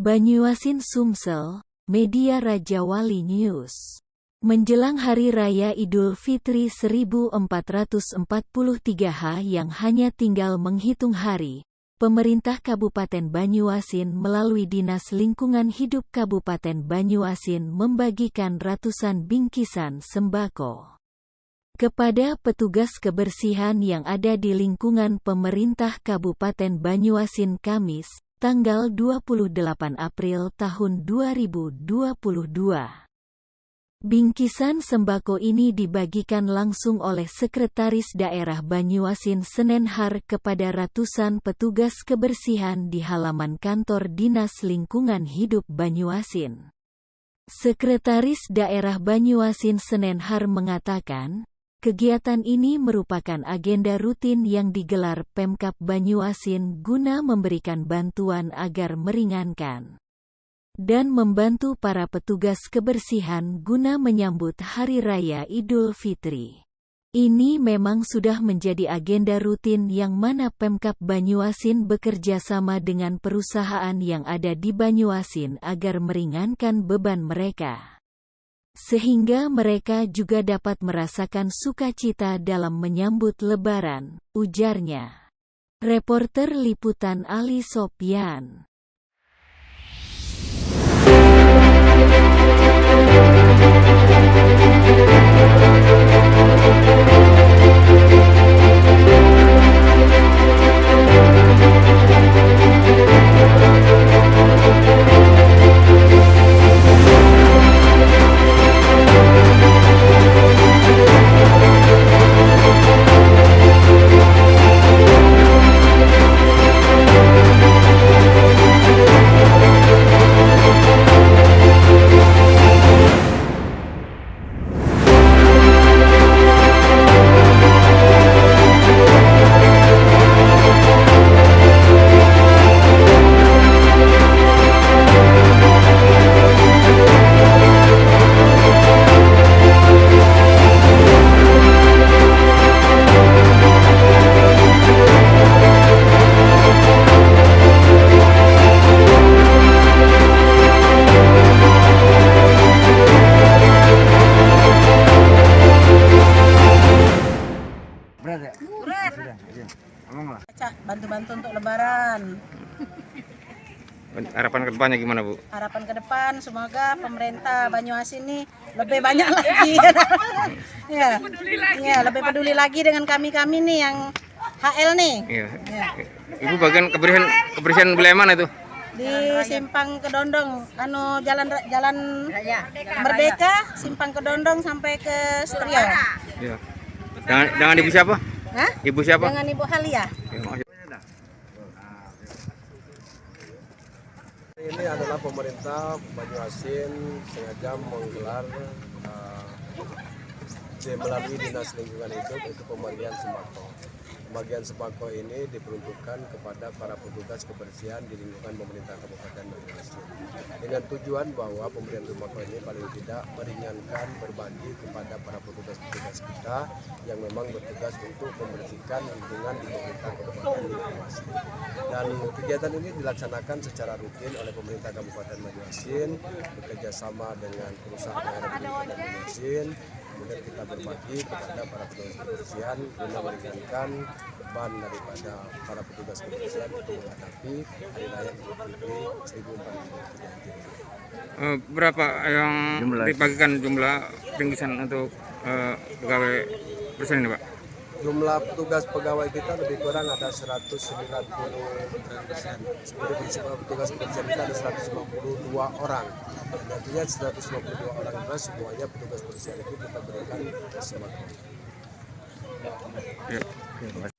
Banyuasin Sumsel, Media Raja Wali News. Menjelang Hari Raya Idul Fitri 1443 yang hanya tinggal menghitung hari, pemerintah Kabupaten Banyuasin melalui Dinas Lingkungan Hidup Kabupaten Banyuasin membagikan ratusan bingkisan sembako kepada petugas kebersihan yang ada di lingkungan pemerintah Kabupaten Banyuasin Kamis, tanggal 28 April tahun 2022. Bingkisan sembako ini dibagikan langsung oleh Sekretaris Daerah Banyuasin Senenhar kepada ratusan petugas kebersihan di halaman kantor Dinas Lingkungan Hidup Banyuasin. Sekretaris Daerah Banyuasin Senenhar mengatakan, kegiatan ini merupakan agenda rutin yang digelar Pemkab Banyuasin guna memberikan bantuan agar meringankan dan membantu para petugas kebersihan guna menyambut Hari Raya Idul Fitri. Ini memang sudah menjadi agenda rutin yang mana Pemkab Banyuasin bekerja sama dengan perusahaan yang ada di Banyuasin agar meringankan beban mereka, sehingga mereka juga dapat merasakan sukacita dalam menyambut Lebaran, ujarnya. Reporter Liputan Ali Sopyan. Bantu-bantu untuk Lebaran. Harapan ke depannya gimana, Bu? Harapan ke depan semoga pemerintah Banyuasin ini lebih banyak lagi. Ya, lebih peduli lagi dengan kami-kami nih yang HL nih. Iya. Ya. Ibu bagian kebersihan wilayah mana itu? Di Simpang Kedondong, jalan Merdeka, Simpang Kedondong sampai ke Setrio. Iya. Dengan Ibu siapa? Hah? Ibu siapa? Dengan Ibu Halia. Ini adalah pemerintah Banyuasin sengaja menggelar melalui Dinas Lingkungan Hidup itu pembagian sembako. Pembagian sembako ini diperuntukkan kepada para petugas kebersihan di lingkungan pemerintah Kabupaten Banyuasin dengan tujuan bahwa pemberian sembako ini paling tidak meringankan berbagi kepada para petugas-petugas kita yang memang bertugas untuk membersihkan lingkungan di pemerintah Kabupaten Banyuasin. Dan kegiatan ini dilaksanakan secara rutin oleh pemerintah Kabupaten Banyuasin bekerjasama dengan perusahaan yang ada di Kabupaten Banyuasin. Kemudian kita berbagi kepada para petugas kebersihan guna meringankan beban daripada para petugas kebersihan untuk menghadapi Hari Raya Idul Fitri 1443. Berapa yang dibagikan jumlah bingkisan untuk pegawai kebersihan ini, Pak? Jumlah petugas pegawai kita lebih kurang ada 190 petugas kebersihan kita ada 152 orang. Dan nantinya 152 orang itu semuanya petugas kebersihan itu kita berikan sembako. Ya, terima kasih.